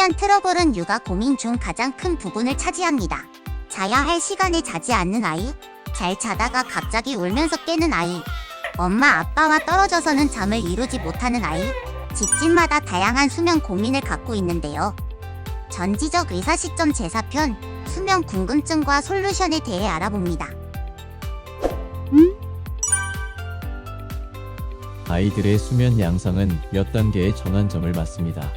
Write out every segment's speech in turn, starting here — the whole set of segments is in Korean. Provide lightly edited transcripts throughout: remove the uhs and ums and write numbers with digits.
수면 트러블은 육아 고민 중 가장 큰 부분을 차지합니다. 자야 할 시간에 자지 않는 아이, 잘 자다가 갑자기 울면서 깨는 아이, 엄마 아빠와 떨어져서는 잠을 이루지 못하는 아이, 집집마다 다양한 수면 고민을 갖고 있는데요. 전지적 의사시점 제4편 수면 궁금증과 솔루션에 대해 알아봅니다. 아이들의 수면 양상은 몇 단계의 전환점을 맞습니다.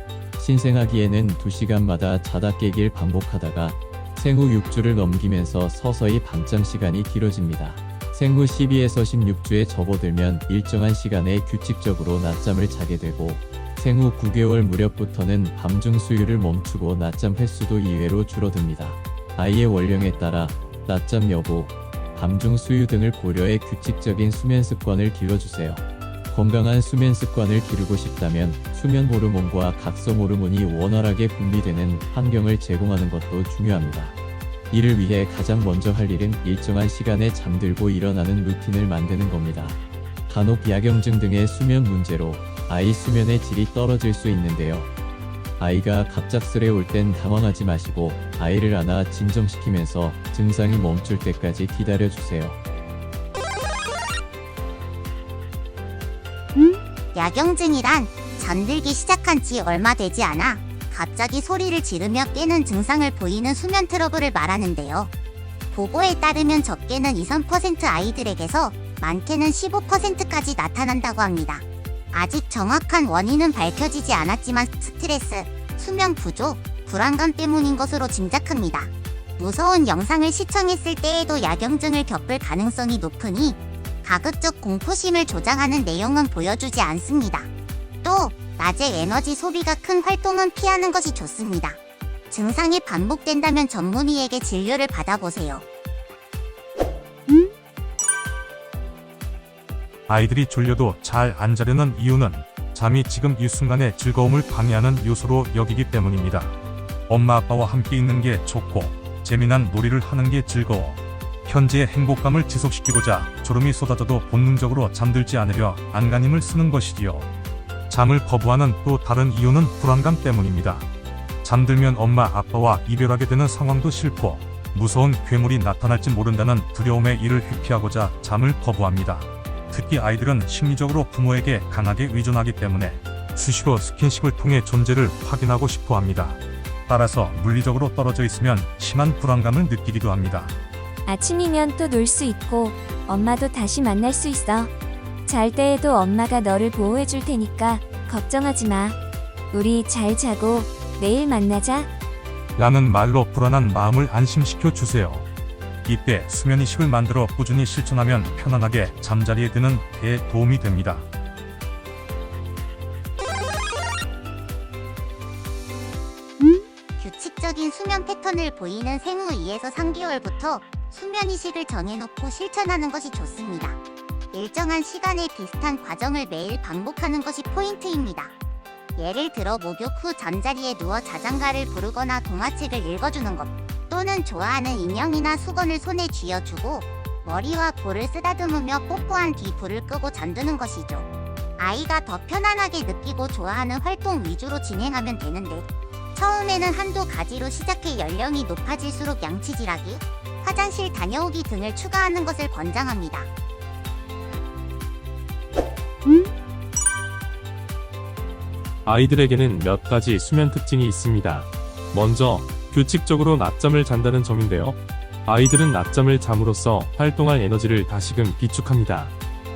신생아기에는 2시간마다 자다 깨길 반복하다가 생후 6주를 넘기면서 서서히 밤잠 시간이 길어집니다. 생후 12에서 16주에 접어들면 일정한 시간에 규칙적으로 낮잠을 자게 되고 생후 9개월 무렵부터는 밤중 수유를 멈추고 낮잠 횟수도 2회로 줄어듭니다. 아이의 원령에 따라 낮잠 여부, 밤중 수유 등을 고려해 규칙적인 수면 습관을 길러주세요. 건강한 수면 습관을 기르고 싶다면 수면 호르몬과 각성 호르몬이 원활하게 분비되는 환경을 제공하는 것도 중요합니다. 이를 위해 가장 먼저 할 일은 일정한 시간에 잠들고 일어나는 루틴을 만드는 겁니다. 간혹 야경증 등의 수면 문제로 아이 수면의 질이 떨어질 수 있는데요. 아이가 갑작스레 땐 당황하지 마시고 아이를 안아 진정시키면서 증상이 멈출 때까지 기다려주세요. 야경증이란 잠들기 시작한 지 얼마 되지 않아 갑자기 소리를 지르며 깨는 증상을 보이는 수면 트러블을 말하는데요. 보고에 따르면 적게는 2~3% 아이들에게서 많게는 15%까지 나타난다고 합니다. 아직 정확한 원인은 밝혀지지 않았지만 스트레스, 수면 부족, 불안감 때문인 것으로 짐작합니다. 무서운 영상을 시청했을 때에도 야경증을 겪을 가능성이 높으니 가급적 공포심을 조장하는 내용은 보여주지 않습니다. 또 낮에 에너지 소비가 큰 활동은 피하는 것이 좋습니다. 증상이 반복된다면 전문의에게 진료를 받아보세요. 아이들이 졸려도 잘 안 자려는 이유는 잠이 지금 이 순간의 즐거움을 방해하는 요소로 여기기 때문입니다. 엄마 아빠와 함께 있는 게 좋고 재미난 놀이를 하는 게 즐거워. 현재의 행복감을 지속시키고자 졸음이 쏟아져도 본능적으로 잠들지 않으려 안간힘을 쓰는 것이지요. 잠을 거부하는 또 다른 이유는 불안감 때문입니다. 잠들면 엄마 아빠와 이별하게 되는 상황도 싫고 무서운 괴물이 나타날지 모른다는 두려움에 이를 회피하고자 잠을 거부합니다. 특히 아이들은 심리적으로 부모에게 강하게 의존하기 때문에 수시로 스킨십을 통해 존재를 확인하고 싶어 합니다. 따라서 물리적으로 떨어져 있으면 심한 불안감을 느끼기도 합니다. 아침이면 또 놀 수 있고 엄마도 다시 만날 수 있어. 잘 때에도 엄마가 너를 보호해 줄 테니까 걱정하지 마. 우리 잘 자고 내일 만나자. 라는 말로 불안한 마음을 안심시켜 주세요. 이때 수면의식을 만들어 꾸준히 실천하면 편안하게 잠자리에 드는 데 도움이 됩니다. 규칙적인 수면 패턴을 보이는 생후 2에서 3개월부터 수면의식을 정해놓고 실천하는 것이 좋습니다. 일정한 시간에 비슷한 과정을 매일 반복하는 것이 포인트입니다. 예를 들어 목욕 후 잠자리에 누워 자장가를 부르거나 동화책을 읽어주는 것, 또는 좋아하는 인형이나 수건을 손에 쥐어주고 머리와 볼을 쓰다듬으며 뽀뽀한 뒤 불을 끄고 잠드는 것이죠. 아이가 더 편안하게 느끼고 좋아하는 활동 위주로 진행하면 되는데, 처음에는 한두 가지로 시작해 연령이 높아질수록 양치질하기, 화장실 다녀오기 등을 추가하는 것을 권장합니다. 아이들에게는 몇 가지 수면 특징이 있습니다. 먼저 규칙적으로 낮잠을 잔다는 점인데요. 아이들은 낮잠을 잠으로써 활동할 에너지를 다시금 비축합니다.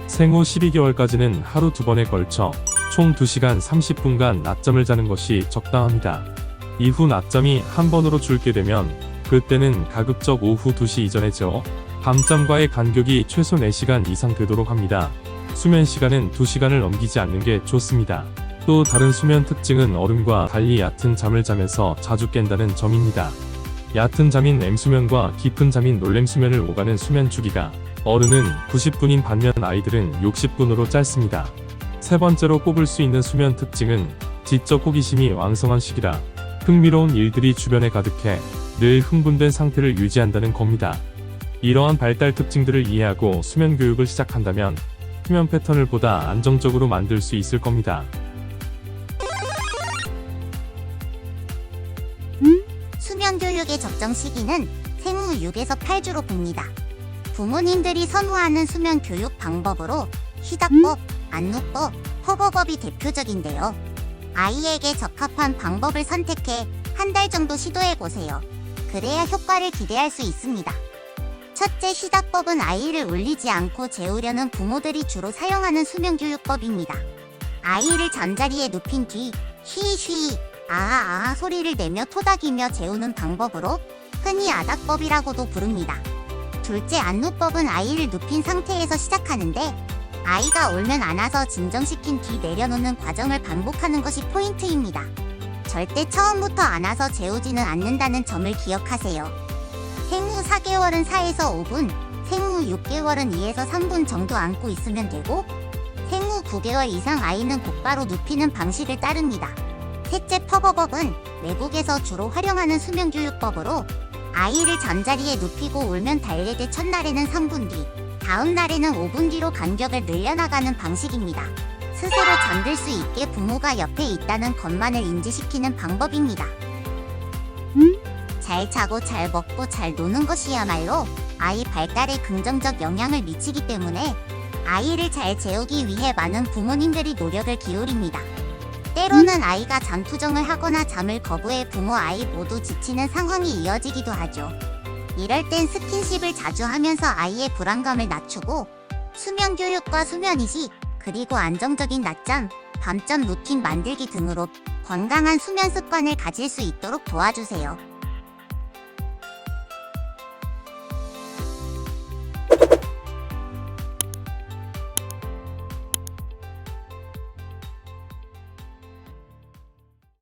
생후 12개월까지는 하루 2번에 걸쳐 총 2시간 30분간 낮잠을 자는 것이 적당합니다. 이후 낮잠이 한 번으로 줄게 되면 그때는 가급적 오후 2시 이전에 재워 밤잠과의 간격이 최소 4시간 이상 되도록 합니다. 수면 시간은 2시간을 넘기지 않는 게 좋습니다. 또 다른 수면 특징은 어른과 달리 얕은 잠을 자면서 자주 깬다는 점입니다. 얕은 잠인 M수면과 깊은 잠인 놀렘수면을 오가는 수면 주기가 어른은 90분인 반면 아이들은 60분으로 짧습니다. 세 번째로 꼽을 수 있는 수면 특징은 지적 호기심이 왕성한 시기라 흥미로운 일들이 주변에 가득해 늘 흥분된 상태를 유지한다는 겁니다. 이러한 발달 특징들을 이해하고 수면 교육을 시작한다면 수면 패턴을 보다 안정적으로 만들 수 있을 겁니다. 아이에게 적정 시기는 생후 6에서 8주로 봅니다. 부모님들이 선호하는 수면 교육 방법으로 시작법, 안누법, 퍼버법이 대표적인데요. 아이에게 적합한 방법을 선택해 한 달 정도 시도해보세요. 그래야 효과를 기대할 수 있습니다. 첫째 시작법은 아이를 울리지 않고 재우려는 부모들이 주로 사용하는 수면교육법입니다. 아이를 잠자리에 눕힌 뒤 쉬쉬 아아 소리를 내며 토닥이며 재우는 방법으로 흔히 아닥법이라고도 부릅니다. 둘째 안누법은 아이를 눕힌 상태에서 시작하는데 아이가 울면 안아서 진정시킨 뒤 내려놓는 과정을 반복하는 것이 포인트입니다. 절대 처음부터 안아서 재우지는 않는다는 점을 기억하세요. 생후 4개월은 4에서 5분, 생후 6개월은 2에서 3분 정도 안고 있으면 되고 생후 9개월 이상 아이는 곧바로 눕히는 방식을 따릅니다. 셋째 퍼버법은 외국에서 주로 활용하는 수면교육법으로 아이를 잠자리에 눕히고 울면 달래대 첫날에는 3분 뒤, 다음 날에는 5분 뒤로 간격을 늘려나가는 방식입니다. 스스로 잠들 수 있게 부모가 옆에 있다는 것만을 인지시키는 방법입니다. 잘 자고 잘 먹고 잘 노는 것이야말로 아이 발달에 긍정적 영향을 미치기 때문에 아이를 잘 재우기 위해 많은 부모님들이 노력을 기울입니다. 때로는 아이가 잠투정을 하거나 잠을 거부해 부모 아이 모두 지치는 상황이 이어지기도 하죠. 이럴 땐 스킨십을 자주 하면서 아이의 불안감을 낮추고 수면 교육과 수면 이식, 그리고 안정적인 낮잠, 밤잠 루틴 만들기 등으로 건강한 수면 습관을 가질 수 있도록 도와주세요.